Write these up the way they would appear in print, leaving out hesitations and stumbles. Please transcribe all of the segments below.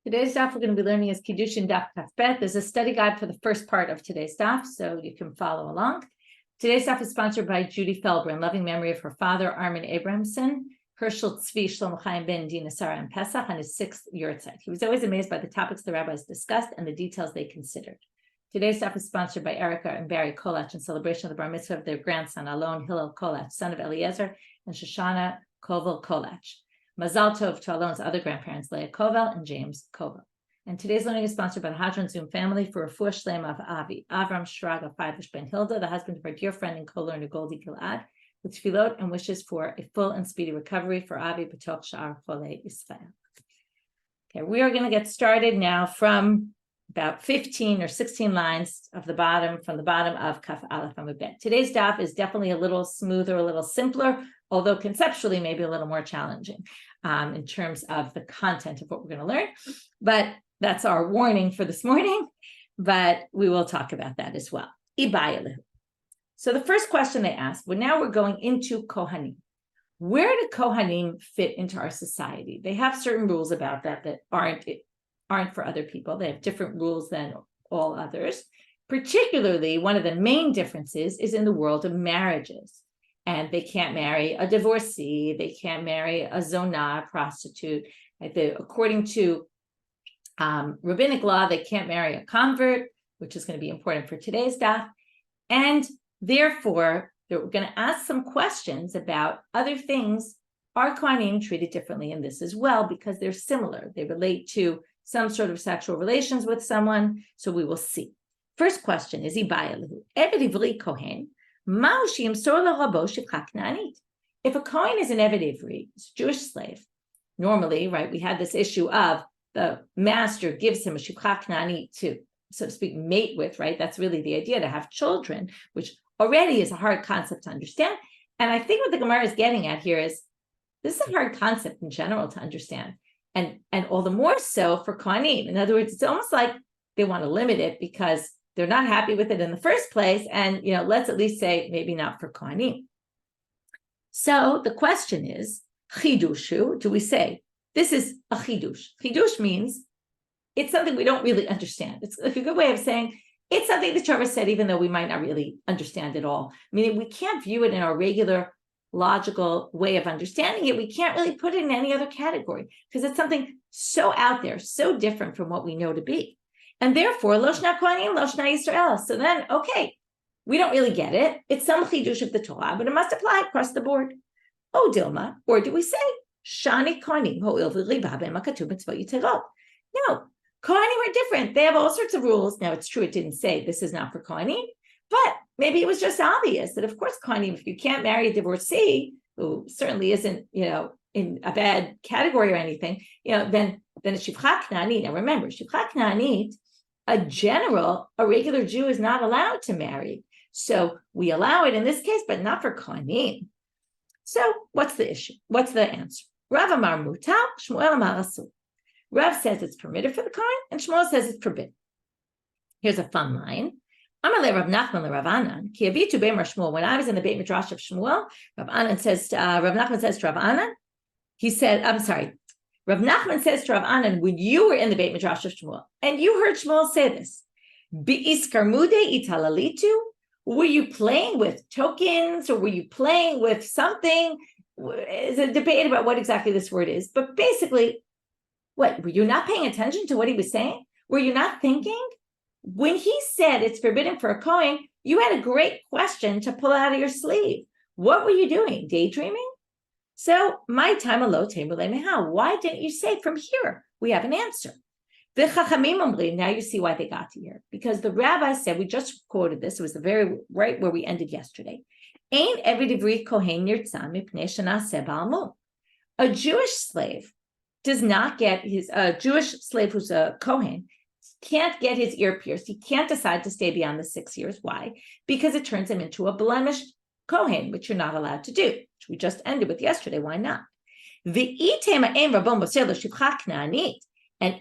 Today's daf we're going to be learning is Kiddushin daf kafbet. There's a study guide for the first part of today's daf, so you can follow along. Today's daf is sponsored by Judy Farber in loving memory of her father, Armin Abramson, Herschel Tzvi Shlomo Chaim Ben Dina Sarah and Pesach on his 6th yahrzeit. He was always amazed by the topics the rabbis discussed and the details they considered. Today's daf is sponsored by Erica and Barry Kolach in celebration of the bar mitzvah of their grandson, Alon Hillel Kolach, son of Eliezer, and Shoshana Koval Kolach. Mazal Tov to Alon's other grandparents, Leah Koval and James Koval. And today's learning is sponsored by the Hadran Zoom family for Refuah Shlema of Avi, Avram Shrag of Feidish Ben Hilda, the husband of our dear friend and co-learner Goldie Gilad, with tefillot and wishes for a full and speedy recovery for Avi B'toch Sha'ar Cholei Yisrael. Okay, we are going to get started now from about 15 or 16 lines of the bottom, from the bottom of Kaf Aleph Amud Bet. Today's daf is definitely a little smoother, a little simpler, although conceptually maybe a little more challenging in terms of the content of what we're going to learn. But that's our warning for this morning, but we will talk about that as well. So the first question they asked, well, now we're going into Kohanim. Where do Kohanim fit into our society? They have certain rules about that aren't for other people. They have different rules than all others. Particularly, one of the main differences is in the world of marriages. And they can't marry a divorcee. They can't marry a zonah, a prostitute. According to rabbinic law, they can't marry a convert, which is going to be important for today's daf. And therefore, we're going to ask some questions about other things. Are Kohanim treated differently in this as well? Because they're similar. They relate to some sort of sexual relations with someone. So we will see. First question is, if a kohen is an eved ivri, it's a Jewish slave, normally, right, we had this issue of the master gives him a shivcha Canaanite to, so to speak, mate with, right? That's really the idea, to have children, which already is a hard concept to understand. And I think what the Gemara is getting at here is, this is a hard concept in general to understand. And all the more so for Kohanim. In other words, it's almost like they want to limit it because they're not happy with it in the first place. And, let's at least say maybe not for Kohanim. So the question is, chidushu, do we say, this is a chidush? Chidush means it's something we don't really understand. It's like a good way of saying it's something the Torah said, even though we might not really understand it all. Meaning we can't view it in our regular logical way of understanding it. We can't really put it in any other category because it's something so out there, so different from what we know to be. And therefore, lo shna kohanim, lo shna Yisrael. So then, okay, we don't really get it. It's some chidush of the Torah, but it must apply across the board. Oh, Dilma, or do we say, shani kohanim ho'il v'riba b'em ha'katuv b'tzvot yiterot? No, Kohanim are different. They have all sorts of rules. Now, it's true, it didn't say this is not for Kohanim, but maybe it was just obvious that, of course, Kohanim, if you can't marry a divorcee, who certainly isn't, in a bad category or anything, then a shivcha Canaanite. Now, remember, shivcha Canaanite, a regular Jew is not allowed to marry. So we allow it in this case, but not for Kohanim. So what's the issue? What's the answer? Rav Amar Mutar, Shmuel Amar Asur. Rav says it's permitted for the Kohen, and Shmuel says it's forbidden. Here's a fun line. Amar le Rav Nachman le Rav Anan, ki avitu b'emar Shmuel. When I was in the Beit Midrash of Shmuel, Rav Nachman says to Rav Anan, Rav Nachman says to Rav Anan, when you were in the Beit Midrash of Shmuel, and you heard Shmuel say this, Bi'iskarmude italalitu, were you playing with tokens, or were you playing with something? There's a debate about what exactly this word is, but basically, what, were you not paying attention to what he was saying? Were you not thinking? When he said it's forbidden for a kohen, you had a great question to pull out of your sleeve. What were you doing? Daydreaming? So, my time alone, why didn't you say from here? We have an answer. The Chachamim, now you see why they got to here. Because the rabbi said, we just quoted this, it was the very right where we ended yesterday. Ein eved ivri kohen nirtza mipnei shenaseh ba'amu. A Jewish slave does not get a Jewish slave who's a kohen can't get his ear pierced. He can't decide to stay beyond the 6 years. Why? Because it turns him into a blemished kohen, which you're not allowed to do, which we just ended with yesterday. Why not? And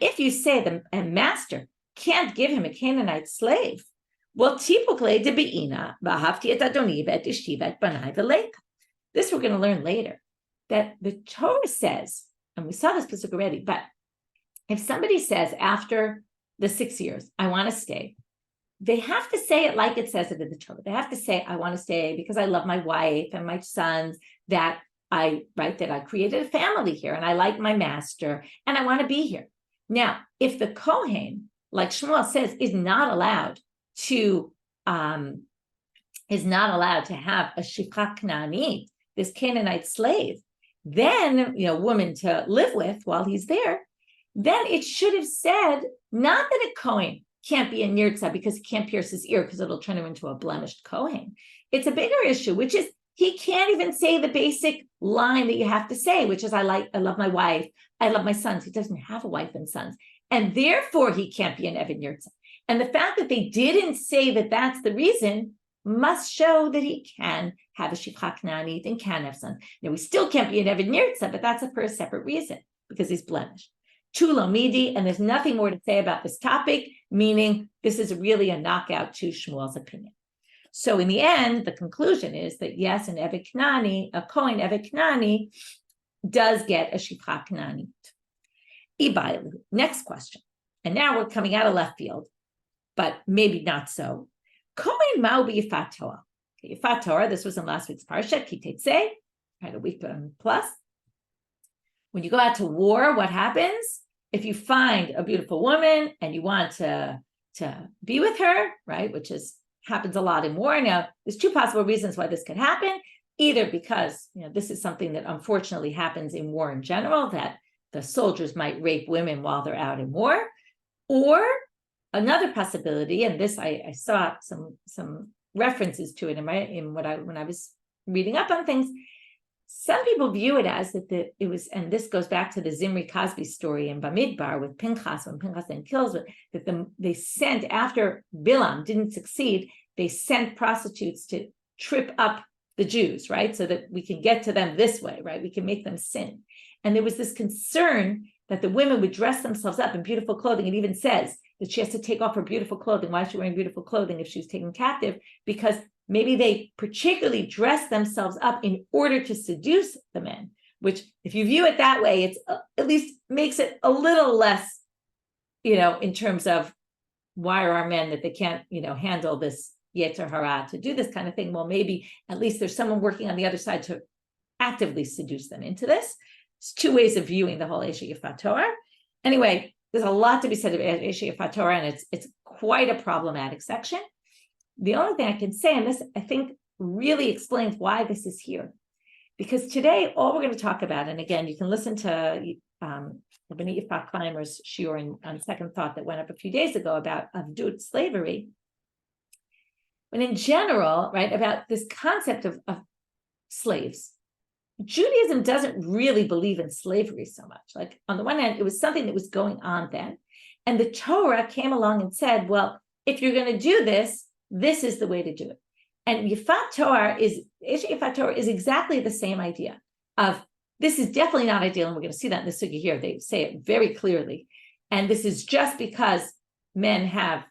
if you say the master can't give him a Canaanite slave, well, this we're going to learn later, that the Torah says, and we saw this pasuk already, but if somebody says after the 6 years, I want to stay, they have to say it like it says it in the Torah. They have to say, I want to stay because I love my wife and my sons, that I created a family here and I like my master and I want to be here. Now, if the kohen, like Shmuel says, is not allowed to have a shifcha Canaanite, this Canaanite slave, then, woman to live with while he's there, then it should have said, not that a kohen can't be a nirtza because he can't pierce his ear because it'll turn him into a blemished kohen. It's a bigger issue, which is he can't even say the basic line that you have to say, which is I love my wife, I love my sons. He doesn't have a wife and sons, and therefore he can't be an Eved Nirtza. And the fact that they didn't say that that's the reason must show that he can have a shifcha Canaanite and can have sons. Now, we still can't be an Eved Nirtza, but that's for a separate reason, because he's blemished. Tulo midi, and there's nothing more to say about this topic, meaning this is really a knockout to Shmuel's opinion. So in the end, the conclusion is that yes, an Eved Knani, a kohen Eved Knani, does get a shifcha Canaanite. Ibailu, next question. And now we're coming out of left field, but maybe not so. Kohen ma'u yefat toar. Yefat toar, this was in last week's parsha, Kitetse, had a week plus. When you go out to war, what happens? If you find a beautiful woman and you want to be with her, right, which happens a lot in war. Now, there's two possible reasons why this could happen. Either because this is something that unfortunately happens in war in general, that the soldiers might rape women while they're out in war, or another possibility, and this I saw some references to it when I was reading up on things. Some people view it as that it was, and this goes back to the Zimri Cosby story in Bamidbar with Pinchas, when Pinchas then kills, that they sent, after Bilam didn't succeed, they sent prostitutes to trip up the Jews, right? So that we can get to them this way, right? We can make them sin. And there was this concern that the women would dress themselves up in beautiful clothing. It even says that she has to take off her beautiful clothing. Why is she wearing beautiful clothing if she was taken captive? Because maybe they particularly dress themselves up in order to seduce the men, which if you view it that way, it's at least makes it a little less, in terms of why are our men that they can't, handle this yetzer hara to do this kind of thing. Well, maybe at least there's someone working on the other side to actively seduce them into this. It's two ways of viewing the whole eshet yefat toar. Anyway, there's a lot to be said about eshet yefat toar, and it's quite a problematic section. The only thing I can say, and this I think really explains why this is here, because today all we're going to talk about, and again, you can listen to Rabbanit Yitzchak Kleimer's Shiur on second thought that went up a few days ago about avdut, slavery. But in general, right, about this concept of slaves, Judaism doesn't really believe in slavery so much. Like on the one hand, it was something that was going on then, and the Torah came along and said, well, if you're going to do this, this is the way to do it. And yefat toar eshet yefat toar is exactly the same idea of this is definitely not ideal, and we're going to see that in the sugya here. They say it very clearly, and this is just because men have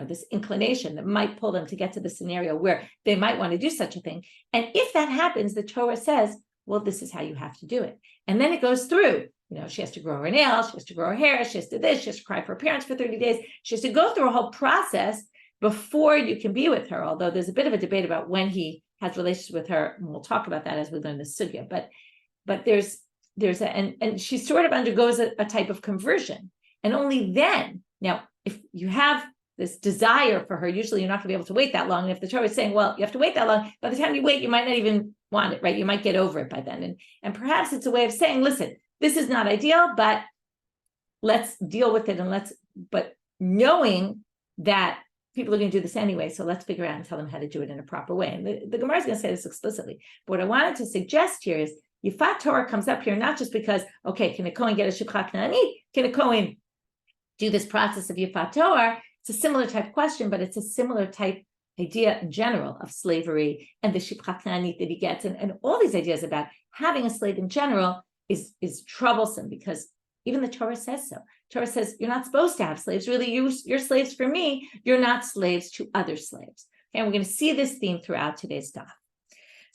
this inclination that might pull them to get to the scenario where they might want to do such a thing. And if that happens, the Torah says, well, this is how you have to do it. And then it goes through, she has to grow her nails, she has to grow her hair, she has to do this, she has to cry for her parents for 30 days. She has to go through a whole process before you can be with her, although there's a bit of a debate about when he has relations with her, and we'll talk about that as we learn the sugya. But there's and she sort of undergoes a type of conversion. And only then, now, if you have this desire for her, usually you're not going to be able to wait that long. And if the Torah is saying, well, you have to wait that long, by the time you wait, you might not even want it, right? You might get over it by then. And perhaps it's a way of saying, listen, this is not ideal, but let's deal with it. But knowing that people are going to do this anyway, so let's figure out and tell them how to do it in a proper way. And the Gemara is going to say this explicitly. But what I wanted to suggest here is yefat toar comes up here not just because, okay, can a kohen get a shifcha Canaanite? Can a kohen do this process of yefat toar? It's a similar type question, but it's a similar type idea in general of slavery and the shifcha Canaanite that he gets. And all these ideas about having a slave in general is troublesome, because even the Torah says so. Torah says you're not supposed to have slaves. Really, you're slaves for me. You're not slaves to other slaves. Okay, and we're going to see this theme throughout today's daf.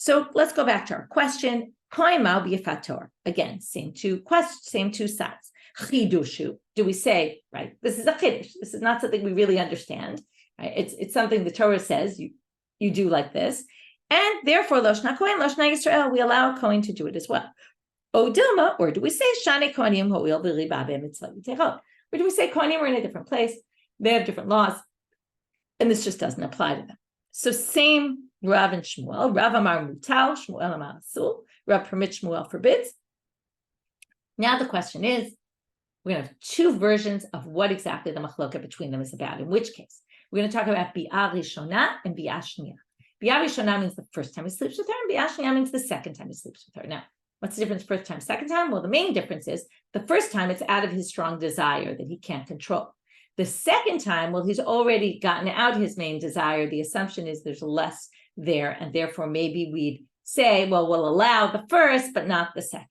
So let's go back to our question. Kohen mal b'yefat toar. Again, same two sides. Chidushu. Do we say, right? This is a chiddush. This is not something we really understand. Right? It's something the Torah says you do like this, and therefore loshna kohen, loshna Yisrael. We allow a kohen to do it as well. O dilma, or do we say shane kohanim ho'il b'riba b'mitzvah yitechot? Or do we say kohanim are in a different place? They have different laws, and this just doesn't apply to them. So same Rav and Shmuel. Rav amar mutal, Shmuel amar asul. Rav permits, Shmuel forbids. Now the question is, we're going to have two versions of what exactly the machloka between them is about. In which case, we're going to talk about bi'ah rishona and bi'ah shniya. Bi'ah rishona means the first time he sleeps with her, and bi'ah shniya means the second time he sleeps with her. Now, what's the difference first time, second time? Well, the main difference is the first time it's out of his strong desire that he can't control. The second time, well, he's already gotten out his main desire. The assumption is there's less there, and therefore maybe we'd say, well, we'll allow the first, but not the second.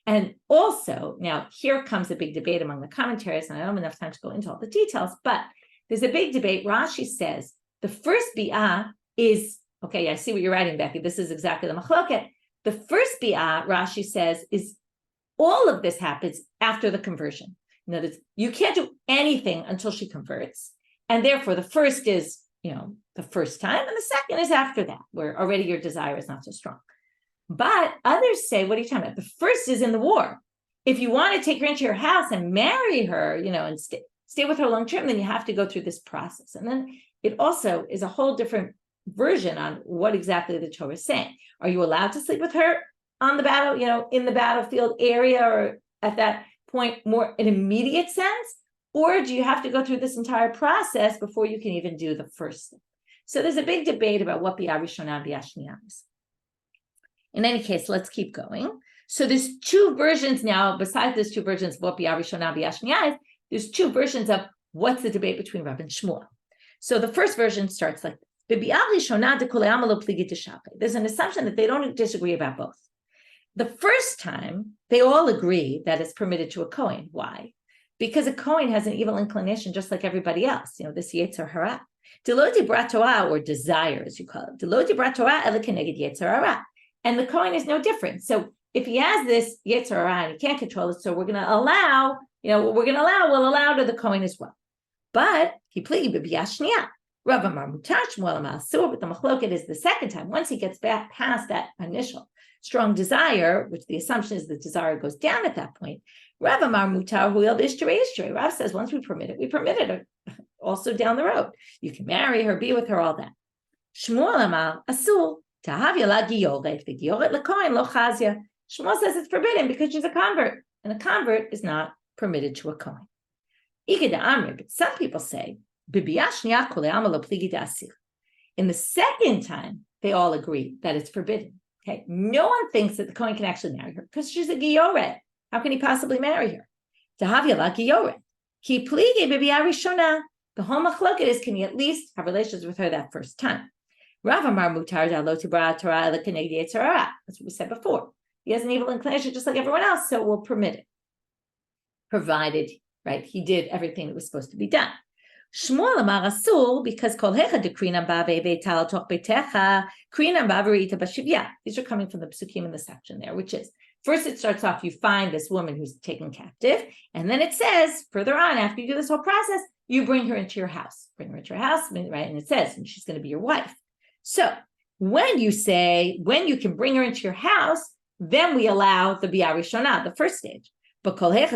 And also, now here comes a big debate among the commentaries, and I don't have enough time to go into all the details, but there's a big debate. Rashi says the first bi'ah is, okay, I see what you're writing, Becky. This is exactly the machloket. The first bi'ah, Rashi says, is all of this happens after the conversion. In other words, you can't do anything until she converts. And therefore, the first is, the first time, and the second is after that, where already your desire is not so strong. But others say, what are you talking about? The first is in the war. If you want to take her into your house and marry her, and stay with her long term, then you have to go through this process. And then it also is a whole different version on what exactly the Torah is saying. Are you allowed to sleep with her on the battle, in the battlefield area, or at that point more an immediate sense? Or do you have to go through this entire process before you can even do the first thing? So there's a big debate about what bi'ah rishona and bi'ah shniya is. In any case, let's keep going. So there's two versions now, besides those two versions of what bi'ah rishona and bi'ah shniya is, there's two versions of what's the debate between Rabban and Shmuel. So the first version starts like this. There's an assumption that they don't disagree about both. The first time, they all agree that it's permitted to a kohen. Why? Because a kohen has an evil inclination just like everybody else, this yetzer hara. Deloti bratoa, or desire, as you call it. Deloti bratoa ele keneged yetzer hara. And the kohen is no different. So if he has this yetzer hara and he can't control it, so we're going to allow, what we're going to allow, we'll allow to the kohen as well. But he pleaded b'bi'ah shniya. Rav amar mutar, Shmuel amar asur. But the machloket is the second time. Once he gets back past that initial strong desire, which the assumption is the desire goes down at that point. Rav amar mutar hu'il b'ishterei. Rav says once we permit it also down the road. You can marry her, be with her, all that. Shmuel amar asur. Shmuel says it's forbidden because she's a convert, and a convert is not permitted to a kohen. But some people say, in the second time, they all agree that it's forbidden. Okay, no one thinks that the kohen can actually marry her because she's a giyoret. How can he possibly marry her? The whole machloket is, can he at least have relations with her that first time? Rav amar mutar lo tibra Torah ele keneged yetzer hara. That's what we said before. He has an evil inclination just like everyone else, so we'll permit it. Provided, right, he did everything that was supposed to be done. Shmuel amar asur, because kol hecha dekrinam ba ve'tal toch betecha krinam ba v'rita b'shivya. These are coming from the psukim in the section there, which is, first it starts off, you find this woman who's taken captive, and then it says, further on, after you do this whole process, you bring her into your house. Bring her into your house, right, and it says, and she's going to be your wife. So when you say, when you can bring her into your house, then we allow the bi'ah rishona, the first stage. But if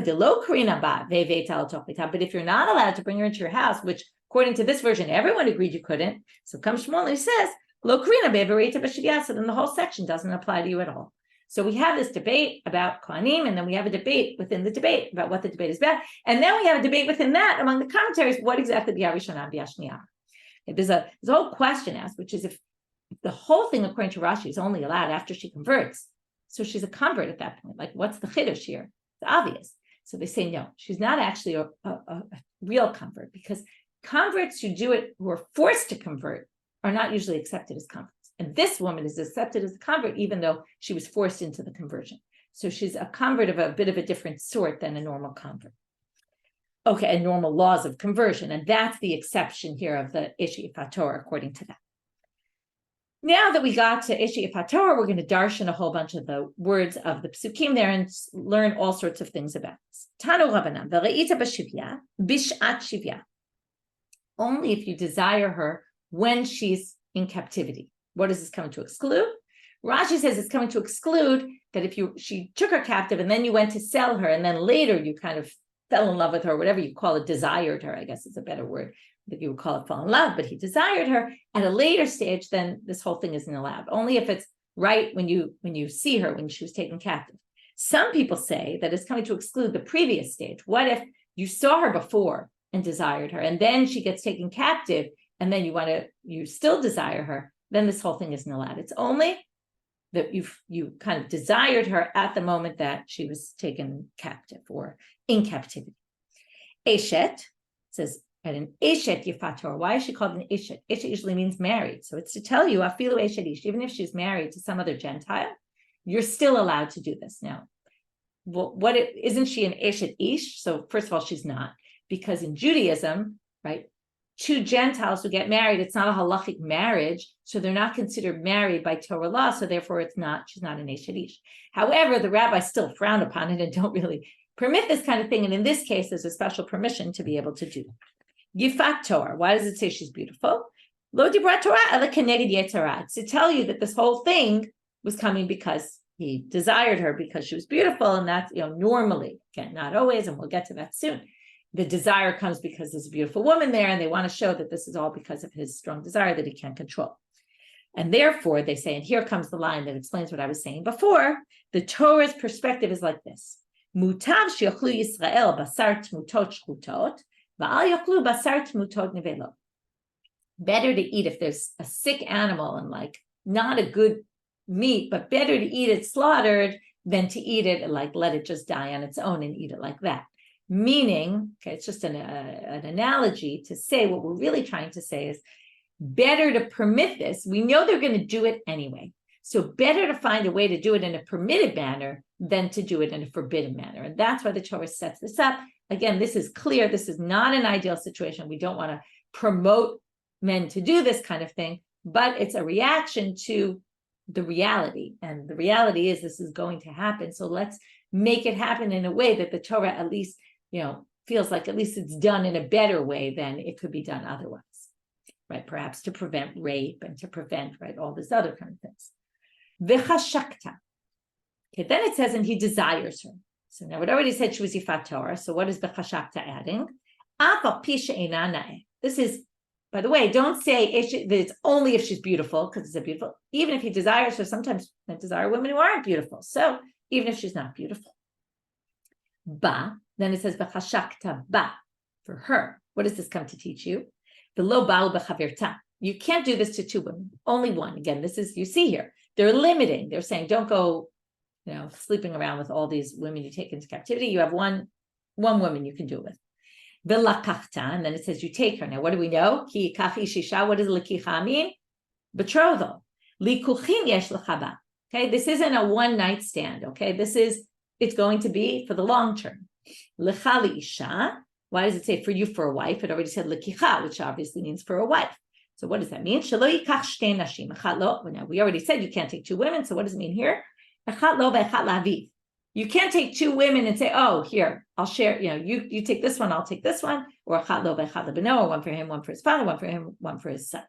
you're not allowed to bring her into your house, which according to this version, everyone agreed you couldn't, so comes Shmuel and he says, lo krina be'verita b'shivya, so then the whole section doesn't apply to you at all. So we have this debate about kohanim, and then we have a debate within the debate about what the debate is about. And then we have a debate within that among the commentaries, what exactly bi'ah rishona and bi'ah shniya. There's a whole question asked, which is if the whole thing, according to Rashi, is only allowed after she converts, so she's a convert at that point. Like, what's the chiddush here? It's obvious. So they say, no, she's not actually a real convert, because converts who are forced to convert are not usually accepted as converts. And this woman is accepted as a convert, even though she was forced into the conversion. So she's a convert of a bit of a different sort than a normal convert. Okay, and normal laws of conversion. And that's the exception here of the yefat Torah, according to that. Now that we got to eshet yefat toar, we're going to darshan a whole bunch of the words of the psukim there and learn all sorts of things about this. Tanu Rabbanan, v're'ita b'shivya, bishat shivya. Only if you desire her when she's in captivity. What is this coming to exclude? Rashi says it's coming to exclude that if she took her captive and then you went to sell her and then later you kind of fell in love with her, whatever you call it, desired her, I guess is a better word that you would call it fall in love, but he desired her at a later stage, then this whole thing isn't allowed. Only if it's right when you see her, when she was taken captive. Some people say that it's coming to exclude the previous stage. What if you saw her before and desired her, and then she gets taken captive, and then you still desire her, then this whole thing isn't allowed. It's only that you kind of desired her at the moment that she was taken captive or in captivity. Eshet says, at an eshet yefat toar. Why is she called an eshet? Eshet usually means married. So it's to tell you, afilu eshet ish, even if she's married to some other Gentile, you're still allowed to do this. Now, isn't she an eshet ish? So first of all, she's not, because in Judaism, right, two Gentiles who get married, it's not a halachic marriage, so they're not considered married by Torah law, so therefore she's not an eshet ish. However, the rabbis still frown upon it and don't really permit this kind of thing, and in this case, there's a special permission to be able to do. Yefat toar. Why does it say she's beautiful? Lo dibra Torah ela keneged yetzara. It's to tell you that this whole thing was coming because he desired her because she was beautiful, and that's normally, again, not always, and we'll get to that soon. The desire comes because there's a beautiful woman there, and they want to show that this is all because of his strong desire that he can't control. And therefore, they say, and here comes the line that explains what I was saying before, the Torah's perspective is like this. Mutav she'yochlu Yisrael basar tmutot shchutot, va'al yochlu basar tmutot nevelot. Better to eat if there's a sick animal and like not a good meat, but better to eat it slaughtered than to eat it and like let it just die on its own and eat it like that. Meaning, okay, it's just an analogy to say what we're really trying to say is better to permit this. We know they're going to do it anyway. So better to find a way to do it in a permitted manner than to do it in a forbidden manner. And that's why the Torah sets this up. Again, this is clear. This is not an ideal situation. We don't want to promote men to do this kind of thing, but it's a reaction to the reality. And the reality is this is going to happen. So let's make it happen in a way that the Torah at least feels like at least it's done in a better way than it could be done otherwise, right? Perhaps to prevent rape and to prevent, right, all this other kind of things. V'chashakta. Okay, then it says, and he desires her. So now it already said she was yefat toar. So what is v'chashakta adding? This is, by the way, don't say that it's only if she's beautiful, because it's a beautiful, even if he desires her, sometimes men desire women who aren't beautiful. So even if she's not beautiful. Ba, then it says v'chashakta ba, for her. What does this come to teach you? V'lo ba'u b'chavirta. You can't do this to two women, only one. Again, this is, you see here, they're limiting. They're saying, don't go, sleeping around with all these women you take into captivity. You have one woman you can do it with. V'lakachta, and then it says you take her. Now, what do we know? Ki kachi shisha. What does lakicha mean? Betrothal. Likuchim yesh l'chaba. Okay, this isn't a one night stand. Okay, it's going to be for the long term. L'cha isha. Why does it say for you for a wife? It already said lakicha, which obviously means for a wife. So what does that mean? Shelo yikach shtei nashim. Now we already said you can't take two women. So what does it mean here? Echat lo ve'echat laviv. You can't take two women and say, oh, here, I'll share, you take this one, I'll take this one, or echat lo ve'echat lebeno, or one for him, one for his father, one for him, one for his son.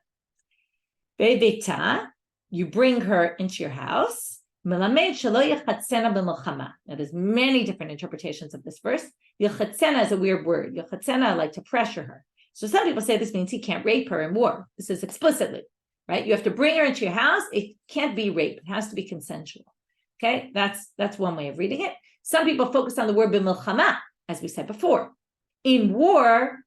Be'veta, you bring her into your house. Melamed shelo yechatzena b'milchama. Now there's many different interpretations of this verse. Yechatzena is a weird word. Yechatzena, like to pressure her. So some people say this means he can't rape her in war. This is explicitly, right? You have to bring her into your house. It can't be rape. It has to be consensual. Okay, that's one way of reading it. Some people focus on the word b'milchama, as we said before. In war,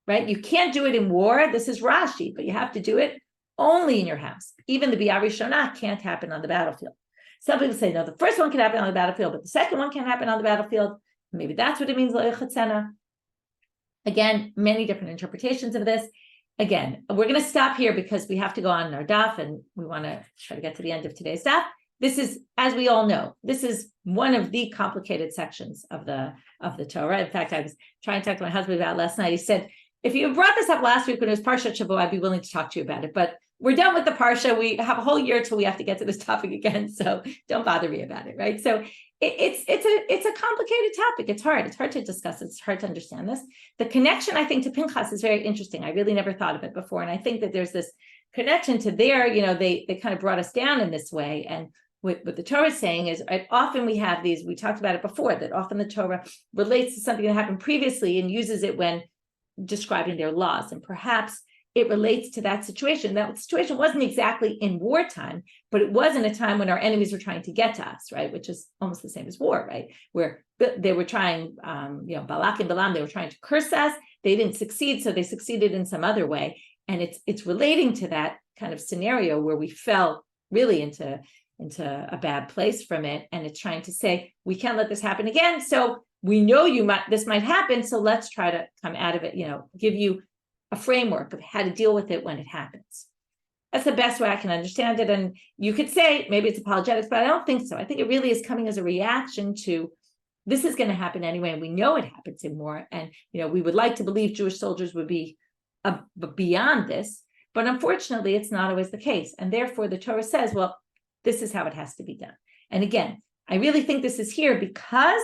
right, you can't do it in war. This is Rashi, but you have to do it only in your house. Even the B'yah Rishonah can't happen on the battlefield. Some people say, no, the first one can happen on the battlefield, but the second one can't happen on the battlefield. Maybe that's what it means, lo yechatzena. Again, many different interpretations of this. Again, we're going to stop here because we have to go on in our daf, and we want to try to get to the end of today's daf. This is, as we all know, this is one of the complicated sections of the Torah. In fact, I was trying to talk to my husband about it last night. He said, if you brought this up last week when it was Parshat Shavuot, I'd be willing to talk to you about it. But we're done with the Parsha. We have a whole year till we have to get to this topic again. So don't bother me about it, right? So it's a complicated topic. It's hard. It's hard to discuss. It's hard to understand this. The connection, I think, to Pinchas is very interesting. I really never thought of it before. And I think that there's this connection to they kind of brought us down in this way. And what the Torah is saying is often we have these, we talked about it before, that often the Torah relates to something that happened previously and uses it when describing their laws. And perhaps it relates to that situation. That situation wasn't exactly in wartime, but it was in a time when our enemies were trying to get to us, right? Which is almost the same as war, right? Where they were trying, Balak and Balaam, they were trying to curse us. They didn't succeed, so they succeeded in some other way. And it's relating to that kind of scenario where we fell really into a bad place from it. And it's trying to say, we can't let this happen again. So we know this might happen. So let's try to come out of it, give you a framework of how to deal with it when it happens. That's the best way I can understand it. And you could say maybe it's apologetics, but I don't think so. I think it really is coming as a reaction to this is going to happen anyway. And we know it happens in war. And, we would like to believe Jewish soldiers would be beyond this, but unfortunately, it's not always the case. And therefore, the Torah says, well, this is how it has to be done. And again, I really think this is here because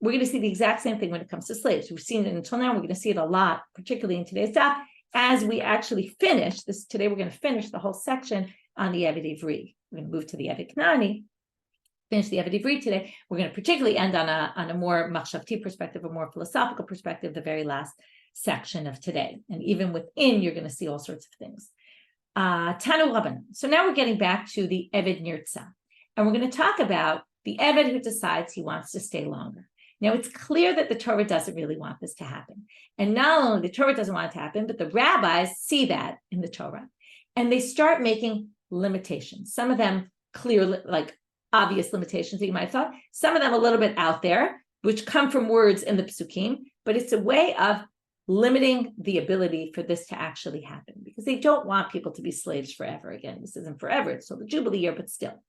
we're going to see the exact same thing when it comes to slaves. We've seen it until now. We're going to see it a lot, particularly in today's daf, as we actually finish this. Today, we're going to finish the whole section on the Eved Ivri. We're going to move to the Eved Canaanite, finish the Eved Ivri today. We're going to particularly end on a more machshavti perspective, a more philosophical perspective, the very last section of today. And even within, you're going to see all sorts of things. Tanu Rabban. So now we're getting back to the Eved Nirtza. And we're going to talk about the Eved who decides he wants to stay longer. Now, it's clear that the Torah doesn't really want this to happen. And not only the Torah doesn't want it to happen, but the rabbis see that in the Torah. And they start making limitations. Some of them clear, like obvious limitations that you might have thought. Some of them a little bit out there, which come from words in the Psukim. But it's a way of limiting the ability for this to actually happen. Because they don't want people to be slaves forever. Again, this isn't forever. It's still the Jubilee year, but still.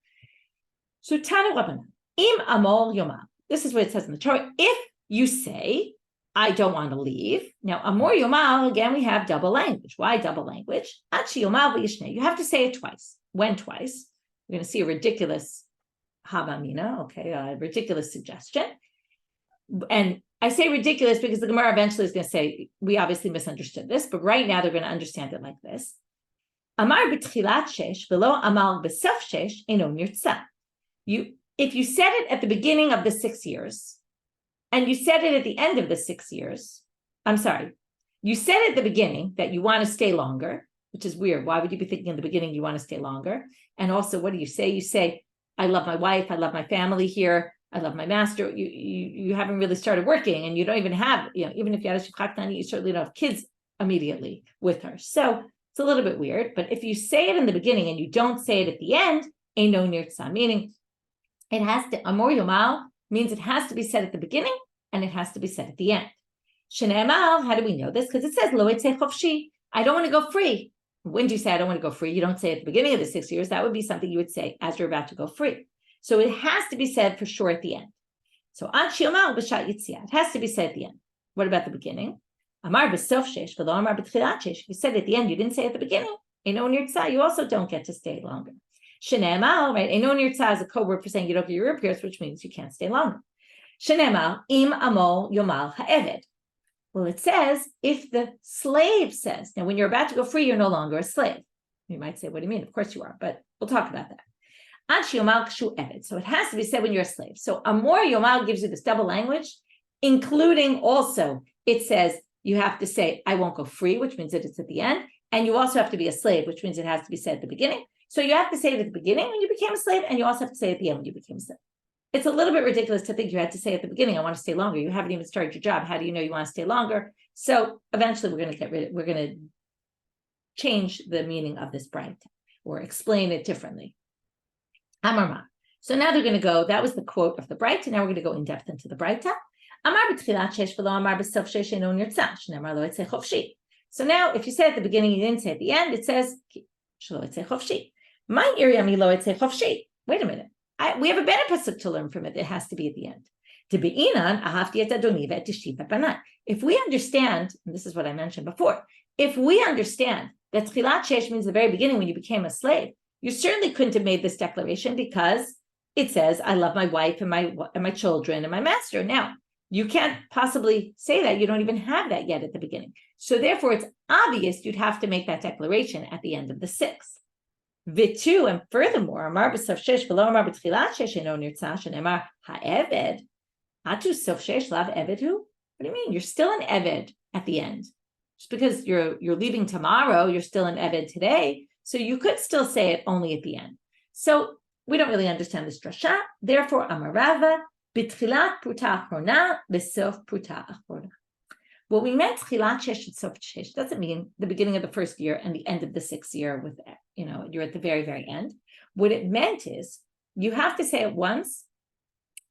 So, Tanu Rabban, im amol yoma. This is what it says in the Torah. If you say, I don't want to leave. Now, amor yomal, again, we have double language. Why double language? Achi yomal v'yishne. You have to say it twice. When twice? We're going to see a ridiculous havamina, a ridiculous suggestion. And I say ridiculous because the Gemara eventually is going to say, we obviously misunderstood this, but right now they're going to understand it like this. Amar b'tchilat shesh v'lo amar b'sof shesh eno nirtza. If you said it at the beginning of the 6 years, and you said it at the end of the 6 years, you said at the beginning that you want to stay longer, which is weird. Why would you be thinking in the beginning you want to stay longer? And also, what do you say? You say, I love my wife, I love my family here, I love my master. You haven't really started working, and you don't even have, even if you had a shivchak, you certainly don't have kids immediately with her. So it's a little bit weird. But if you say it in the beginning and you don't say it at the end, eino nirtza, meaning it has to, amor yomal means it has to be said at the beginning and it has to be said at the end. Shene'emal, how do we know this? Because it says, lo etzeh chofshi, I don't want to go free. When do you say I don't want to go free? You don't say at the beginning of the 6 years. That would be something you would say as you're about to go free. So it has to be said for sure at the end. So ad she'omal b'shat yitzia, it has to be said at the end. What about the beginning? Amar b'sof shesh v'lo amar b'tchilat shesh. If you said at the end, you didn't say at the beginning. Eino nirtza, you also don't get to stay longer. Shene'emal, right? Eino nirtza is a code word for saying you don't get your ear pierced, which means you can't stay longer. Shene'emal im amol yomal ha'eved. Well, it says if the slave says, now when you're about to go free, you're no longer a slave. You might say, what do you mean? Of course you are, but we'll talk about that. Ad she'omal kshu eved. So it has to be said when you're a slave. So amor yomal gives you this double language, including also it says you have to say, I won't go free, which means that it's at the end. And you also have to be a slave, which means it has to be said at the beginning. So you have to say it at the beginning when you became a slave, and you also have to say it at the end when you became a slave. It's a little bit ridiculous to think you had to say at the beginning, I want to stay longer. You haven't even started your job. How do you know you want to stay longer? So eventually we're going to change the meaning of this braitot or explain it differently. Amarma. So now they're going to go, that was the quote of the braitot. Now we're going to go in depth into the braitot. Amar b'tchilat shesh v'lo amar b'sof shesh eino nirtza, shneimar lo etzeh chofshi. So now if you say at the beginning, you didn't say at the end, it says, shlo etzeh chofshi. Wait a minute. We have a better pasuk to learn from it. It has to be at the end. If we understand, and this is what I mentioned before, if we understand that tchilat shesh means the very beginning when you became a slave, you certainly couldn't have made this declaration because it says, I love my wife and my children and my master. Now, you can't possibly say that. You don't even have that yet at the beginning. So therefore, it's obvious you'd have to make that declaration at the end of the sixth. Vitu, and furthermore, Amar b'sof shesh v'lo amar b'tchilat shesh eno nirtzah shenemar ha'eved atu sof shesh lav evedu. What do you mean? You're still an eved at the end. Just because you're leaving tomorrow, you're still an eved today. So you could still say it only at the end. So we don't really understand this drashot. Therefore, Amarava b'tchilat pruta achrona b'sof pruta achrona. What we meant tchilat shesh and sof shesh doesn't mean the beginning of the first year and the end of the sixth year. With you're at the very, very end. What it meant is you have to say it once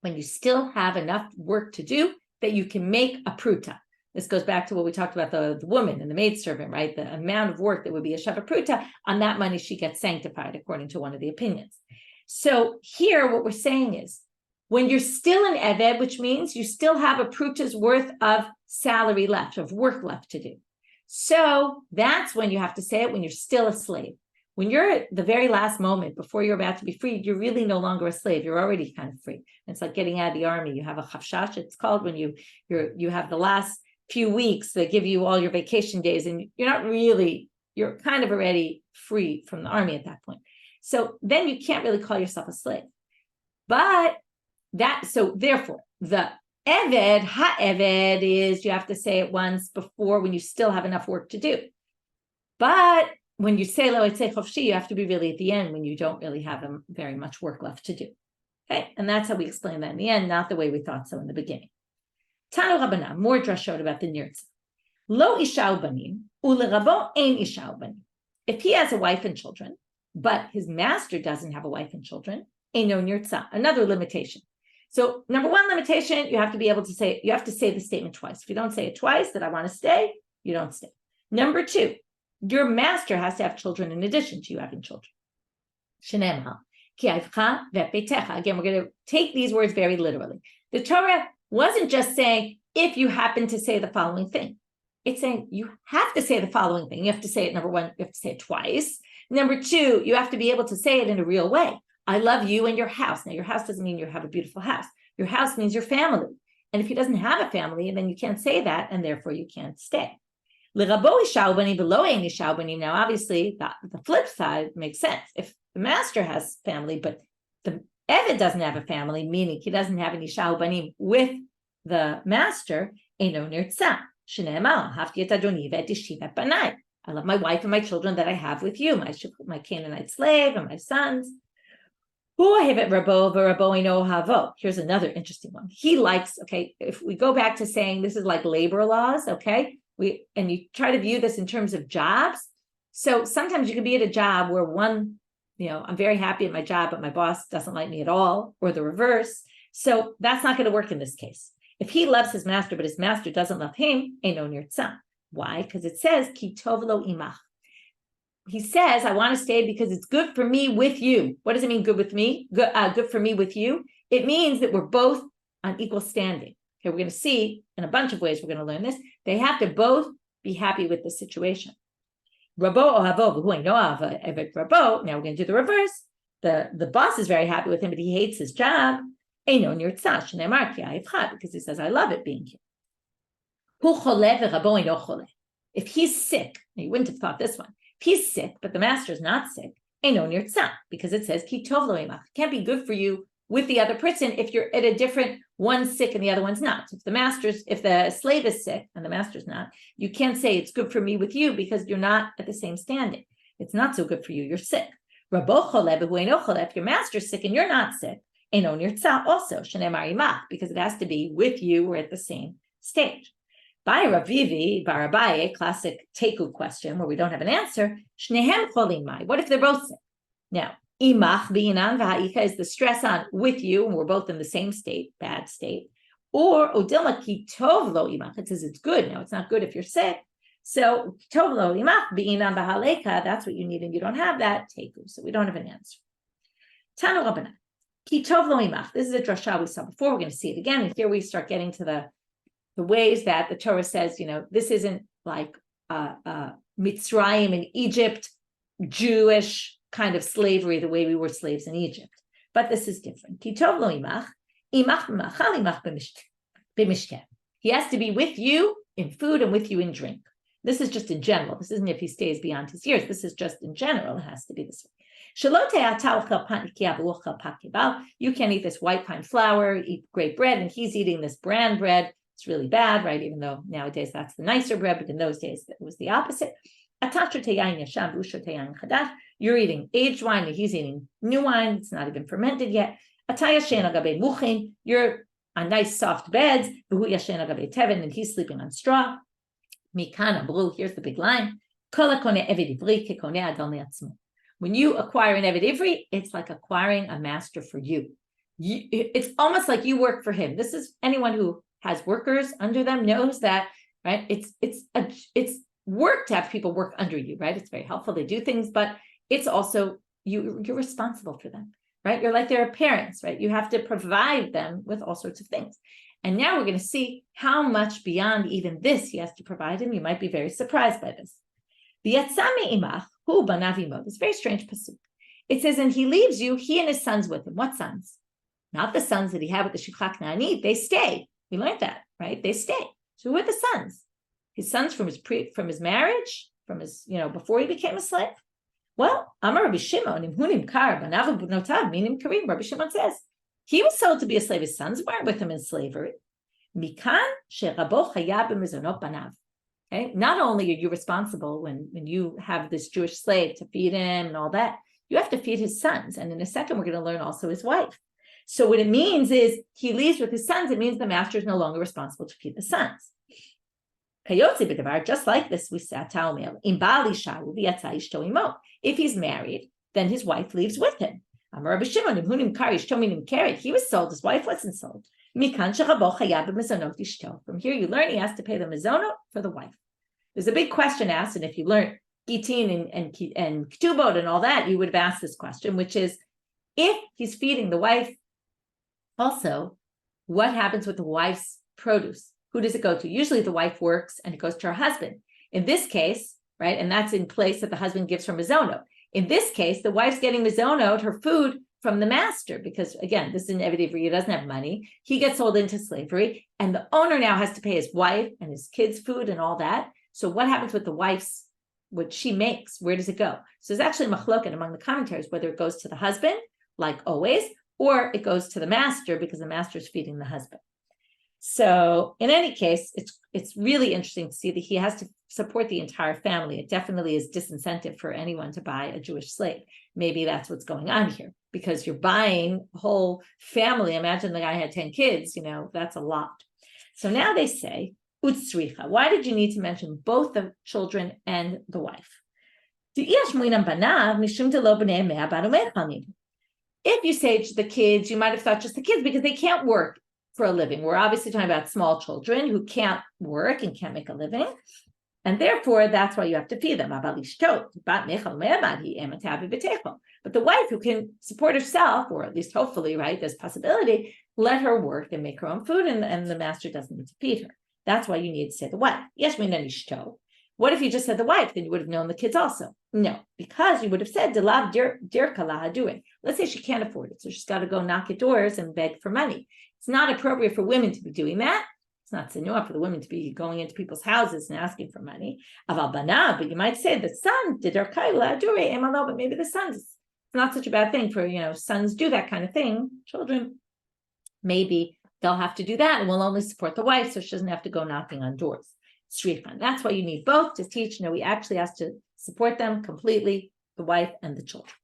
when you still have enough work to do that you can make a pruta. This goes back to what we talked about the woman and the maidservant, right? The amount of work that would be a shava pruta, on that money she gets sanctified, according to one of the opinions. So here, what we're saying is, when you're still an eved, which means you still have a pruta's worth of salary left, of work left to do. So that's when you have to say it, when you're still a slave. When you're at the very last moment before you're about to be freed, you're really no longer a slave. You're already kind of free. It's like getting out of the army. You have a chafshash, it's called, when you have the last few weeks that give you all your vacation days, and you're kind of already free from the army at that point. So then you can't really call yourself a slave. So therefore, the eved, ha-eved is, you have to say it once before when you still have enough work to do. But when you say lo etzei chofshi, you have to be really at the end when you don't really have very much work left to do. Okay, and that's how we explain that in the end, not the way we thought so in the beginning. Tanu Rabbanan, more drashot about the nirtza. Lo isha ubanim, ulerabo ein isha ubanim. If he has a wife and children, but his master doesn't have a wife and children, eino nirtza, another limitation. So number one limitation, you have to say the statement twice. If you don't say it twice, that I want to stay, you don't stay. Number two, your master has to have children in addition to you having children. Shenemha, ki avcha ve'petecha. Again, we're going to take these words very literally. The Torah wasn't just saying, if you happen to say the following thing. It's saying you have to say the following thing. You have to say it, number one, you have to say it twice. Number two, you have to be able to say it in a real way. I love you and your house. Now, your house doesn't mean you have a beautiful house. Your house means your family. And if he doesn't have a family, then you can't say that, and therefore you can't stay. Now, obviously, the flip side makes sense. If the master has family, but the Eved doesn't have a family, meaning he doesn't have any isha ubanim with the master, eino nirtza. Shene'emar, hafti et adoni ve'tishti et banai. I love my wife and my children that I have with you, my Canaanite slave and my sons. Here's another interesting one. He likes, okay, if we go back to saying this is like labor laws, okay, and you try to view this in terms of jobs. So sometimes you can be at a job where I'm very happy at my job, but my boss doesn't like me at all, or the reverse. So that's not going to work in this case. If he loves his master, but his master doesn't love him, eino nirtza. Why? Because it says, ki tov lo imach. He says, I want to stay because it's good for me with you. What does it mean, good with me? Good for me with you? It means that we're both on equal standing. Okay, we're going to see in a bunch of ways we're going to learn this. They have to both be happy with the situation. Rabo ohavo v'hu eino evet rabo. Now we're going to do the reverse. The boss is very happy with him, but he hates his job. Eino nirtza shene'emar ki avcha, because he says, I love it being here. Hu chole v'rabo eino chole. If he's sick, you wouldn't have thought this one. If he's sick, but the master is not sick, eino nirtza, because it says ki tov lo imach. It can't be good for you with the other person if you're at a different, one's sick and the other one's not. So if the slave is sick and the master's not, you can't say it's good for me with you because you're not at the same standing. It's not so good for you, you're sick. Rabo chole v'hu eino chole. If your master's sick and you're not sick, eino nirtza also, shene'emar imach, because it has to be with you or at the same stage. By Ravivi, Barabaye, classic teku question where we don't have an answer. Shnehem cholim mai. What if they're both sick? Now, imach bi'inan v'ha'ika is the stress on with you, and we're both in the same state, bad state. Or odilma ki tov lo imach. It says it's good. Now, it's not good if you're sick. So tov lo imach bi'inan v'ha'aleka. That's what you need, and you don't have that teku. So we don't have an answer. Tanu Rabbanan. Ki tov lo imach. This is a drashot we saw before. We're going to see it again. And here we start getting to the ways that the Torah says, this isn't like Mitzrayim in Egypt, Jewish kind of slavery, the way we were slaves in Egypt. But this is different. Ki tov lo imach b'machal, imach b'mishken. He has to be with you in food and with you in drink. This is just in general. This isn't if he stays beyond his years. This is just in general. It has to be this way. You can't eat this white pine flour, eat great bread, and he's eating this bran bread. It's really bad, right? Even though nowadays that's the nicer bread, but in those days it was the opposite. You're eating aged wine, and he's eating new wine. It's not even fermented yet. You're on nice soft beds, and he's sleeping on straw. Here's the big line. When you acquire an Eved Ivri, it's like acquiring a master for you. It's almost like you work for him. This is anyone who has workers under them knows that, right? It's work to have people work under you, right? It's very helpful. They do things, but it's also you're responsible for them, right? You're like their parents, right? You have to provide them with all sorts of things. And now we're going to see how much beyond even this he has to provide him. You might be very surprised by this. It's very strange pasuk. It says, and he leaves you, he and his sons with him. What sons? Not the sons that he had with the Shikha Canaanite. They stay. We learned that, right? They stay. So who are the sons? His sons from his marriage, from his, before he became a slave. Well, Amar Rabbi Shimon, Rabbi Shimon says, he was sold to be a slave. His sons weren't with him in slavery. Okay? Not only are you responsible when you have this Jewish slave to feed him and all that, you have to feed his sons. And in a second, we're going to learn also his wife. So what it means is he leaves with his sons. It means the master is no longer responsible to feed the sons. Just like this, we said, if he's married, then his wife leaves with him. Rabbi Shimon, he was sold, his wife wasn't sold. From here you learn he has to pay the mizonot for the wife. There's a big question asked, and if you learn Gitin and Ketubot and all that, you would have asked this question, which is, if he's feeding the wife, also, what happens with the wife's produce? Who does it go to? Usually the wife works and it goes to her husband. In this case, right, and that's in place that the husband gives her mizonot. In this case, the wife's getting mizonot, her food, from the master, because again, this is an Eved Ivri, he doesn't have money. He gets sold into slavery, and the owner now has to pay his wife and his kids' food and all that. So what happens with the wife's, what she makes? Where does it go? So there's actually machloket among the commentaries, whether it goes to the husband, like always, or it goes to the master because the master is feeding the husband. So in any case, it's really interesting to see that he has to support the entire family. It definitely is disincentive for anyone to buy a Jewish slave. Maybe that's what's going on here, because you're buying a whole family. Imagine the guy had 10 kids, that's a lot. So now they say, utsricha. Why did you need to mention both the children and the wife? If you say to the kids, you might have thought just the kids because they can't work for a living. We're obviously talking about small children who can't work and can't make a living. And therefore, that's why you have to feed them. But the wife who can support herself, or at least hopefully, right, there's possibility, let her work and make her own food, and the master doesn't need to feed her. That's why you need to say the wife. What if you just said the wife? Then you would have known the kids also. No, because you would have said, let's say she can't afford it, so she's got to go knock at doors and beg for money. It's not appropriate for women to be doing that. It's not sinua for the women to be going into people's houses and asking for money. But you might say the son did but maybe the sons. It's not such a bad thing for, sons do that kind of thing. Children, maybe they'll have to do that, and we'll only support the wife so she doesn't have to go knocking on doors. That's why you need both to teach. We actually have to support them completely, the wife and the children.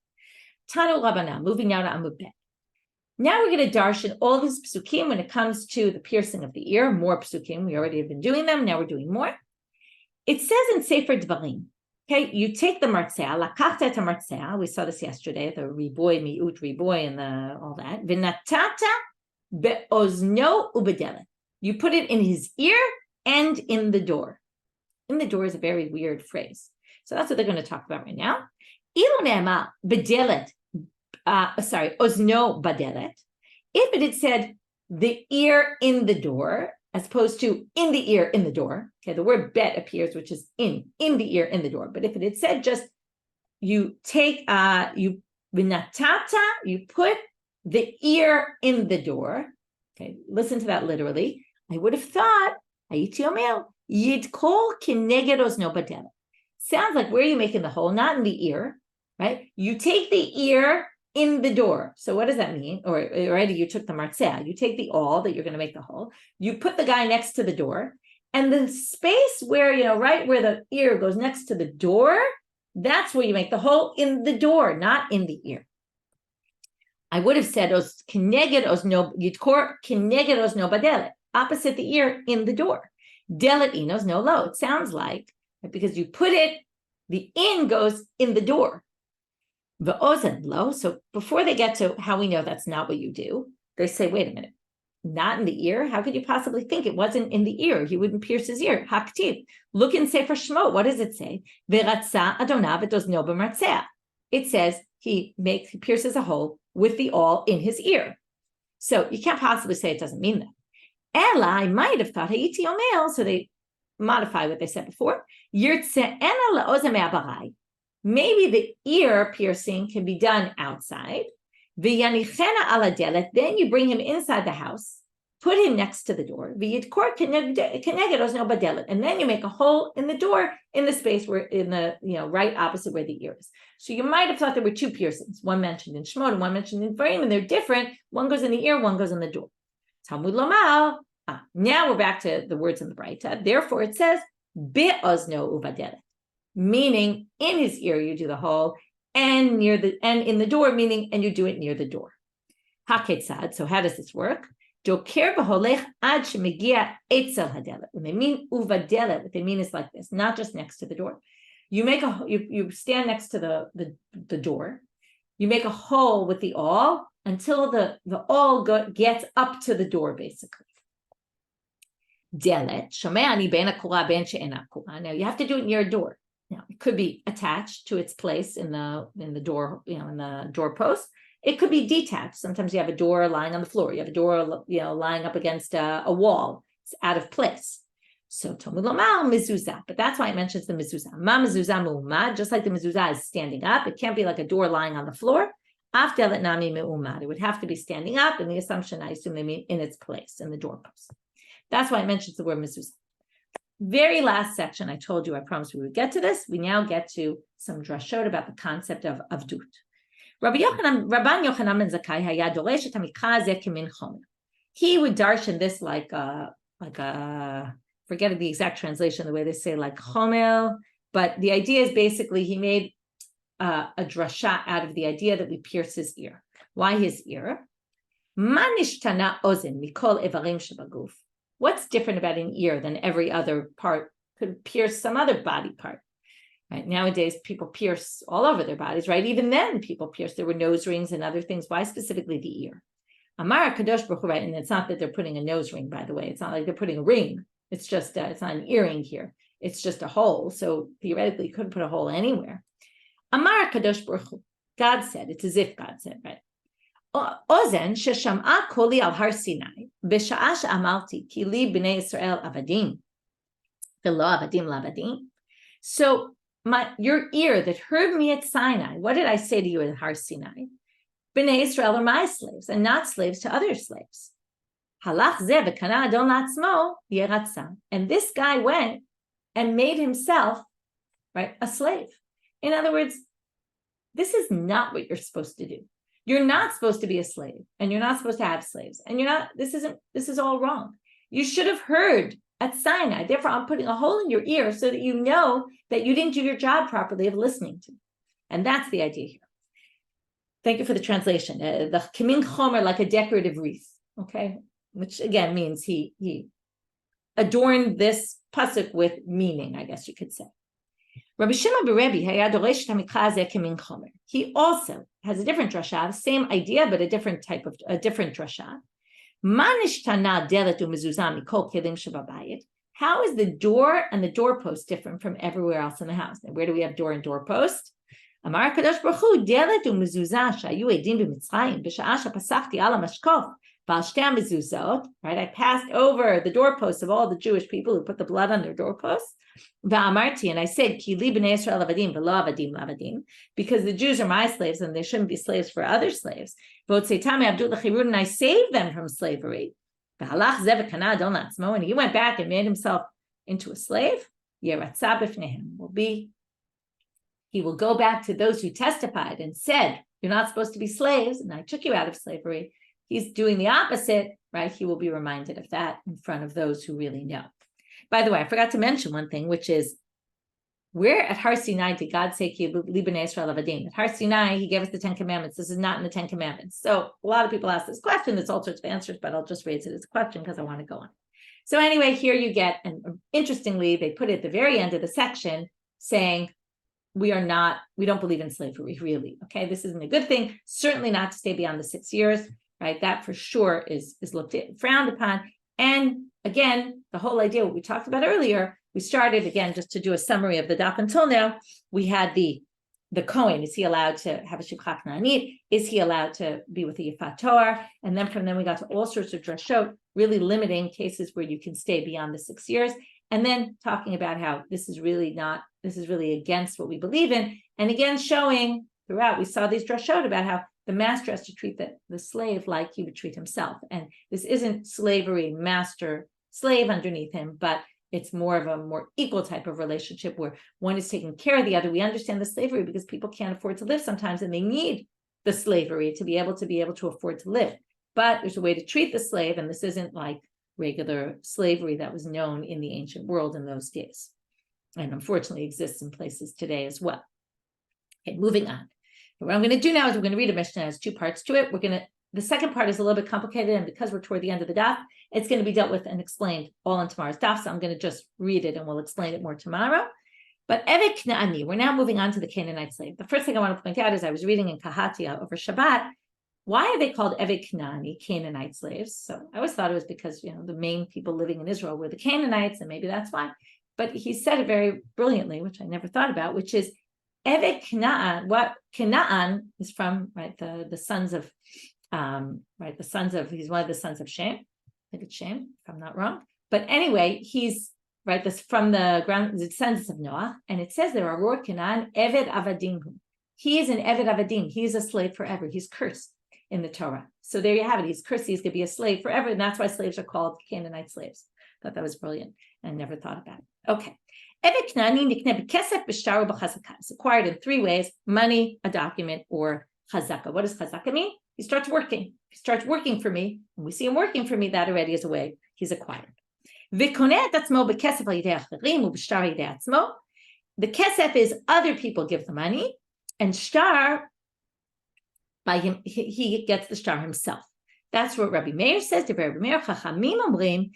Tanu Rabbanah, moving now to Amud Bet. Now we're going to darshan all these psukim when it comes to the piercing of the ear. More psukim. We already have been doing them. Now we're doing more. It says in Sefer Dvarim, okay, you take the martzea, lakachta et martzea. We saw this yesterday, the riboy, miut, riboy, and all that. V'natata be'ozno ubedelet. You put it in his ear and in the door. In the door is a very weird phrase. So that's what they're going to talk about right now. Ilu ne'ema bedelet ozno badelet. If it had said the ear in the door, as opposed to in the ear in the door, okay, the word bet appears, which is in the ear in the door. But if it had said just you take you put the ear in the door, okay, listen to that literally. I would have thought yidkol kineged ozno badelet. Sounds like where are you making the hole? Not in the ear, right? You take the ear in the door. So what does that mean? Or already you took the martzeh. You take the awl that you're going to make the hole. You put the guy next to the door, and the space where, right where the ear goes next to the door, that's where you make the hole in the door, not in the ear. I would have said kineged ozno badelet, opposite the ear in the door. Delet inos no lo. It sounds like because you put it, the in goes in the door. The ozen lo. So before they get to how we know that's not what you do, they say, wait a minute, not in the ear? How could you possibly think it wasn't in the ear? He wouldn't pierce his ear. Haktiv. Look in Sefer Shemot. What does it say? Veratza adonav etozno b'martzeh. It says he pierces a hole with the awl in his ear. So you can't possibly say it doesn't mean that. Ella, I might have thought hayiti omel. So they modify what they said before. Yirtze ena laozen me'abarai. Maybe the ear piercing can be done outside. V'yanichena ala delet. Then you bring him inside the house, put him next to the door. V'yidkor keneged ozno badelet. And then you make a hole in the door in the space where in the right opposite where the ear is. So you might have thought there were two piercings, one mentioned in Shemot and one mentioned in Dvarim, and they're different. One goes in the ear, one goes in the door. Talmud lomar. Now we're back to the words in the braitot. Therefore, it says be'ozno uvadelet, meaning in his ear you do the hole, and in the door, meaning and you do it near the door. Haketzad. So how does this work? Doker b'holech ad shemegia etzel hadelet. When they mean uvadelet, what they mean is like this, not just next to the door. You make you stand next to the door. You make a hole with the awl until the awl gets up to the door, basically. Delet shomeani ben akura ben she'en akura. Now you have to do it near a door. Now it could be attached to its place in the door, in the doorpost. It could be detached. Sometimes you have a door lying on the floor. You have a door, lying up against a wall. It's out of place. So Talmud lomar mezuzah, but that's why it mentions the mezuzah. Ma mezuzah mu'umad, just like the mezuzah is standing up. It can't be like a door lying on the floor. Af delet nami me'umad. It would have to be standing up, and the assumption I assume they mean in its place in the doorpost. That's why it mentions the word mezuzah. Very last section, I told you, I promised we would get to this. We now get to some drashot about the concept of avdut. Rabban Yochanan ben Zakhai haya doresh et hamikra hazeh kimin chomer. He would darshan this like a forget the exact translation, the way they say like chomer, but the idea is basically he made a drashot out of the idea that we pierce his ear. Why his ear? Ma nishtana ozen mikol evarim shebaguf. What's different about an ear than every other part could pierce some other body part? Right? Nowadays, people pierce all over their bodies, right? Even then, people pierce. There were nose rings and other things. Why specifically the ear? Amar Kadosh Baruch Hu, right? And it's not that they're putting a nose ring, by the way. It's not like they're putting a ring. It's just, it's not an earring here. It's just a hole. So theoretically, you couldn't put a hole anywhere. Amar Kadosh Baruch Hu, God said, it's as if God said, right? Ozen shesham'a koli al har Sinai b'sha'a she'amalti ki li b'nei Yisrael avadim v'lo avadim la'avadim. So your ear that heard me at Sinai, what did I say to you at Har Sinai? B'nei Yisrael are my slaves and not slaves to other slaves. Halach zeh v'kana adon la'atzmo yeratza. And this guy went and made himself, right, a slave. In other words, this is not what you're supposed to do. You're not supposed to be a slave, and you're not supposed to have slaves, and this is all wrong. You should have heard at Sinai. Therefore, I'm putting a hole in your ear so that you know that you didn't do your job properly of listening to. And that's the idea here. Thank you for the translation. The kimin chomer, like a decorative wreath, okay? Which again means he adorned this pasuk with meaning, I guess you could say. Rabbi Shimon b'Rebbe haya doresh hamikra hazeh kimin chomer. He also has a different drashah, same idea, but a different drashah. Ma nishtana delet u'mezuzah mikol kelim shebabayit. How is the door and the doorpost different from everywhere else in the house? Now, where do we have door and doorpost? Amar Kadosh Baruch Hu, Delet u'mezuzah shayu edim b'Mitzrayim b'sha'ah shepasachti ala mashkof b'al shtei mezuzot. Right, I passed over the doorposts of all the Jewish people who put the blood on their doorposts. Va'amarti, and I said, Ki li b'nei Yisrael avadim v'lo avadim lavadim, because the Jews are my slaves and they shouldn't be slaves for other slaves. V'otzeitami abdu l'chirud, and I saved them from slavery. V'halach zeh v'kana adon la'atzmo, and he went back and made himself into a slave. Yeratzah b'fneihem, he will go back to those who testified and said, you're not supposed to be slaves, and I took you out of slavery. He's doing the opposite, right? He will be reminded of that in front of those who really know. By the way, I forgot to mention one thing, which is, where at Har Sinai did God say, Ki li b'nei Yisrael avadim? At Har Sinai, he gave us the 10 Commandments. This is not in the 10 Commandments. So a lot of people ask this question. There's all sorts of answers, but I'll just raise it as a question because I want to go on. So anyway, here you get, and interestingly, they put it at the very end of the section saying, we don't believe in slavery, really. Okay, this isn't a good thing. Certainly not to stay beyond the 6 years, right? That for sure is looked at, frowned upon. And again, the whole idea, what we talked about earlier, we started again, just to do a summary of the daf until now, we had the kohen. Is he allowed to have a shivcha Canaanite? Is he allowed to be with a yefat toar? And then from then we got to all sorts of drashot, really limiting cases where you can stay beyond the 6 years. And then talking about how this is really against what we believe in. And again, showing throughout, we saw these drashot about how the master has to treat the slave like he would treat himself. And this isn't slavery, master, slave underneath him, but it's more of a more equal type of relationship where one is taking care of the other. We understand the slavery because people can't afford to live sometimes, and they need the slavery to be able to afford to live. But there's a way to treat the slave, and this isn't like regular slavery that was known in the ancient world in those days, and unfortunately exists in places today as well. Okay, moving on. What I'm going to do now is we're going to read a Mishna. It has 2 parts to it. The second part is a little bit complicated, and because we're toward the end of the daf, it's going to be dealt with and explained all in tomorrow's daf. So I'm going to just read it, and we'll explain it more tomorrow. But Evet Knaani, we're now moving on to the Canaanite slave. The first thing I want to point out is I was reading in Kahatia over Shabbat. Why are they called Evet Knaani, Canaanite slaves? So I always thought it was because, the main people living in Israel were the Canaanites, and maybe that's why. But he said it very brilliantly, which I never thought about, which is Evet Canaan. What Canaan is from, right? The sons of, he's one of the sons of Shem. I think it's Shem, if I'm not wrong. But anyway, he's right. This from the descendants of Noah, and it says there, Aror Canaan Evet Avadim. He is an Evet Avadim. He is a slave forever. He's cursed in the Torah. So there you have it. He's cursed. He's going to be a slave forever, and that's why slaves are called Canaanite slaves. Thought that was brilliant, and never thought about it. Okay. Evet Knaani nikne b'kesef b'shtar u'b'chazaka. It's acquired in 3 ways: money, a document, or chazaka. What does chazaka mean? He starts working. He starts working for me, and we see him working for me. That already is a way he's acquired. V'koneh et atzmo b'kesef al yidei acherim u'b'shtar yidei atzmo. The kesef is other people give the money, and shtar, by him, he gets the shtar himself. That's what Rabbi Meir says. To Rabbi Meir, Chachamim omrim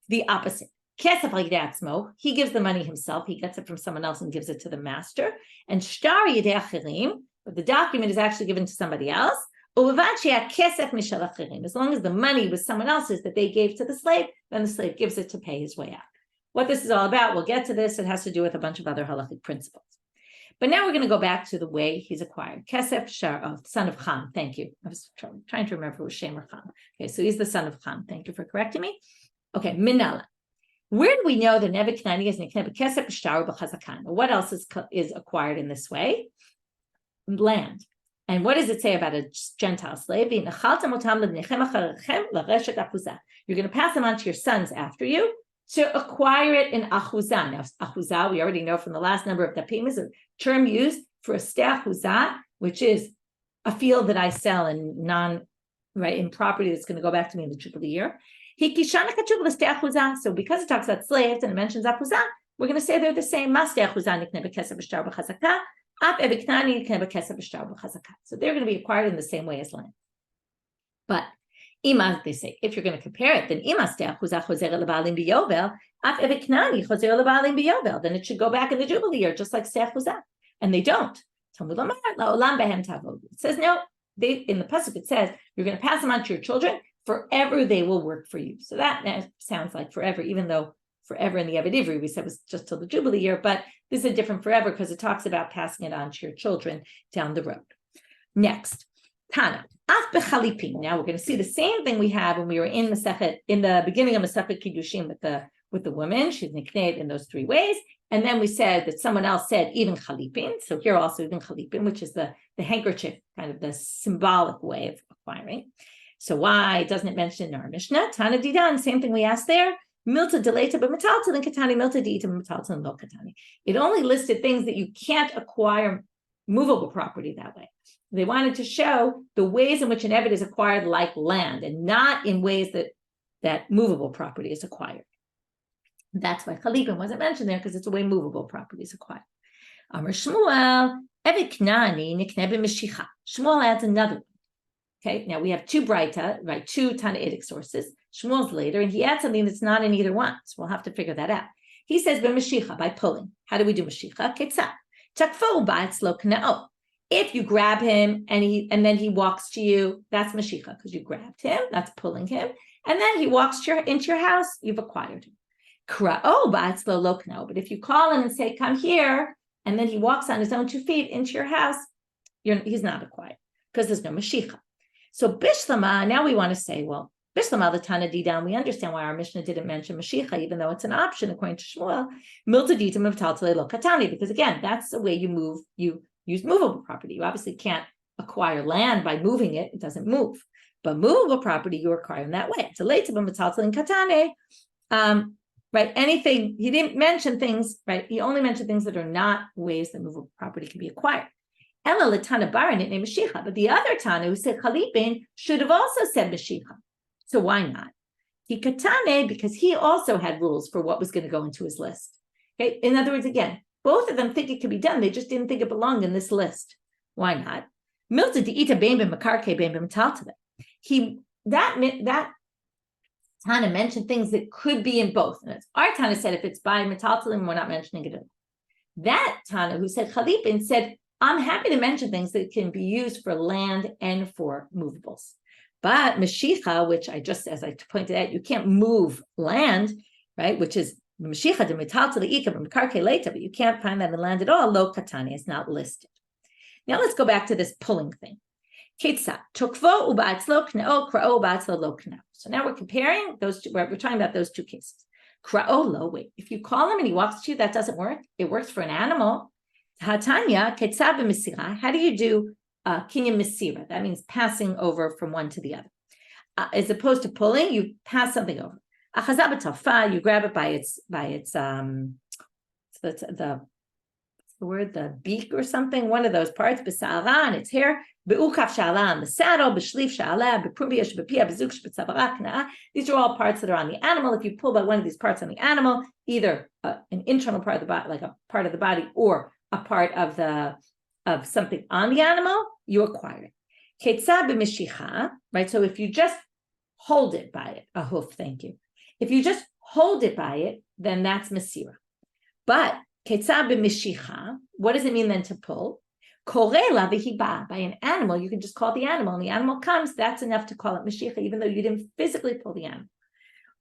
the opposite. Kesef al yidei atzmo, he gives the money himself. He gets it from someone else and gives it to the master. And shtar yidei acherim, but the document is actually given to somebody else. As long as the money was someone else's that they gave to the slave, then the slave gives it to pay his way out. What this is all about, we'll get to this. It has to do with a bunch of other halachic principles. But now we're going to go back to the way he's acquired. Kesef Shar, son of Cham. Thank you. I was trying to remember if it was Shem or Cham. Okay, so he's the son of Cham. Thank you for correcting me. Okay, Minala. Where do we know that Evet Knaani is nikneh b'kesef b'shtar u'b'chazakan? What else is acquired in this way? Land. And what does it say about a Gentile slave? You're going to pass them on to your sons after you to acquire it in achuzah. Now, achuzah, we already know from the last number of dapim, is a term used for a steh achuzah, which is a field that I sell in in property that's going to go back to me in the Jubilee year. So because it talks about slaves and it mentions achuzah, we're going to say they're the same. So they're going to be acquired in the same way as land. But they say, if you're going to compare it, then then it should go back in the Jubilee year, just like steh. And they don't. It says no. In the pasuk it says you're going to pass them on to your children. Forever they will work for you. So that sounds like forever, even though forever in the Eved Ivri. We said it was just till the Jubilee year, but this is a different forever because it talks about passing it on to your children down the road. Next, Tana. Now we're going to see the same thing we had when we were in the beginning of Masechet Kiddushin with the woman. She's nicknamed in those three ways. And then we said that someone else said even chalipin. So here also even chalipin, which is the handkerchief, kind of the symbolic way of acquiring. So why doesn't it mention in our Mishna? Tana didan, same thing we asked there. Milta deleta b'metaltal and katani, milta diita b'metaltal and lo katani. It only listed things that you can't acquire movable property that way. They wanted to show the ways in which an eved is acquired like land and not in ways that movable property is acquired. That's why chalipin wasn't mentioned there because it's a way movable property is acquired. Amar Shmuel, eved knani nikneh b'meshicha. Shmuel adds another one. Okay, now we have two braitot, right? Two Tanaitic sources. Shmuel's later, and he adds something that's not in either one. So we'll have to figure that out. He says b'meshicha, by pulling. How do we do meshicha? Ketzah. Takfo ba'atzlo kna'o. If you grab him and then he walks to you, that's meshicha because you grabbed him, that's pulling him, and then he walks into your house, you've acquired him. Kra'o ba'atzlo lo kna'o. But if you call him and say, come here, and then he walks on his own 2 feet into your house, he's not acquired because there's no meshicha. So bishlama, now we want to say, well, bishlama the Tana didan, we understand why our Mishnah didn't mention meshicha, even though it's an option according to Shmuel, milta ditam v'taltalei lo katani, because again, that's the way you use movable property. You obviously can't acquire land by moving it; it doesn't move. But movable property you acquire in that way. So later, metaltal katane, right? Anything he didn't mention things, right? He only mentioned things that are not ways that movable property can be acquired. Ella l'tana baranit named Meshicha, but the other Tana who said chalipin should have also said Meshicha. So why not? He katane because he also had rules for what was going to go into his list. Okay, in other words, again, both of them think it could be done. They just didn't think it belonged in this list. Why not? Milta diita bein b'makarke bein b'metaltale. That Tana mentioned things that could be in both. And our Tana said if it's by metaltalim, we're not mentioning it. That Tana who said chalipin said, I'm happy to mention things that can be used for land and for movables. But meshicha, which as I pointed out, you can't move land, right? Which is meshicha de metaltal ika b'makarke later, but you can't find that in land at all. Lo katani is not listed. Now let's go back to this pulling thing. Ketsa tokvo uba'atzlo kna'o kra'o uba'atzlo lo kna'o. So now we're comparing those two. We're talking about those two cases. Kra'o lo. Wait, if you call him and he walks to you, that doesn't work. It works for an animal. Hatanya ketsa b'misira. How do you do kinyan misira? That means passing over from one to the other. As opposed to pulling, you pass something over. You grab it by its the beak or something, one of those parts, b'sa'ara, and its hair, be'ukaf sha'ala on the saddle, b'shlif sha'ala, b'prubia sh'b'pia, b'zuk sh'b'tzavara kna'ah. These are all parts that are on the animal. If you pull by one of these parts on the animal, either an internal part of the body, like a part of the body, or a part of something on the animal, you acquire it. Ketsa b'mishicha, right? So if you just hold it by it, a hoof, thank you. If you just hold it by it, then that's mesira. But ketsa b'mishicha, what does it mean then to pull? Korela v'hiba, by an animal, you can just call the animal, and the animal comes, that's enough to call it meshicha, even though you didn't physically pull the animal.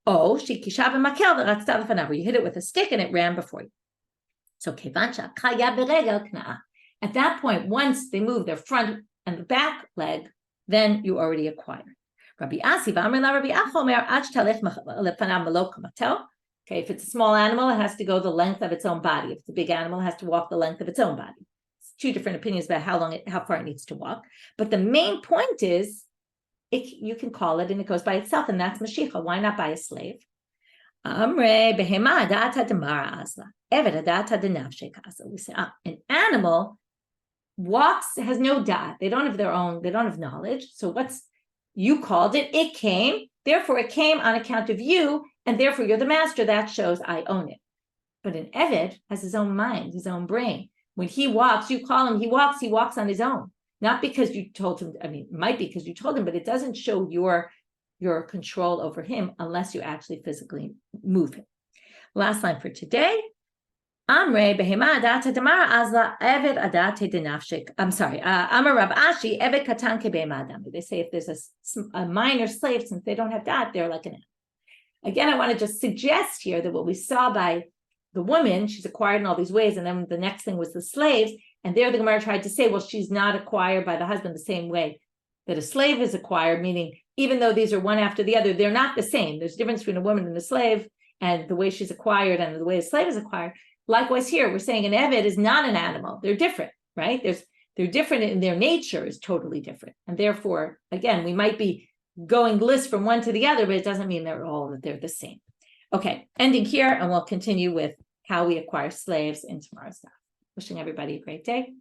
Oh, shikisha b'makel v'ratzta l'fanav, you hit it with a stick and it ran before you. So kevancha chaya b'regel kna'ah. At that point, once they move their front and the back leg, then you already acquire. Rabbi Asi v'amar la Rabbi Achomer ad shtalech lefanav malo kamatel. Okay, if it's a small animal, it has to go the length of its own body. If it's a big animal, it has to walk the length of its own body. It's two different opinions about how far it needs to walk. But the main point is, you can call it and it goes by itself, and that's Mashiach. Why not by a slave? Amre behema adata demara asla, eved adata denafshek asla. We say an animal has no dot. They don't have knowledge. So you called it, it came, therefore it came on account of you, and therefore you're the master. That shows I own it. But an eved has his own mind, his own brain. When he walks, you call him, he walks on his own. Not because you told him, it might be because you told him, but it doesn't show your control over him unless you actually physically move him. Last line for today. Amre behema adata demara azla eved adate denafshik. I'm sorry. Amar Rab Ashi eved katan kebehema adami. They say if there's a minor slave, since they don't have that, they're like an animal. Again, I want to just suggest here that what we saw by the woman, she's acquired in all these ways, and then the next thing was the slaves, and there the Gemara tried to say, well, she's not acquired by the husband the same way that a slave is acquired, meaning even though these are one after the other, they're not the same. There's a difference between a woman and a slave, and the way she's acquired and the way a slave is acquired. Likewise here, we're saying an eved is not an animal. They're different, right? They're different in their nature is totally different. And therefore, again, we might be going list from one to the other, but it doesn't mean they're the same. Okay, ending here, and we'll continue with how we acquire slaves in tomorrow's stuff. Wishing everybody a great day.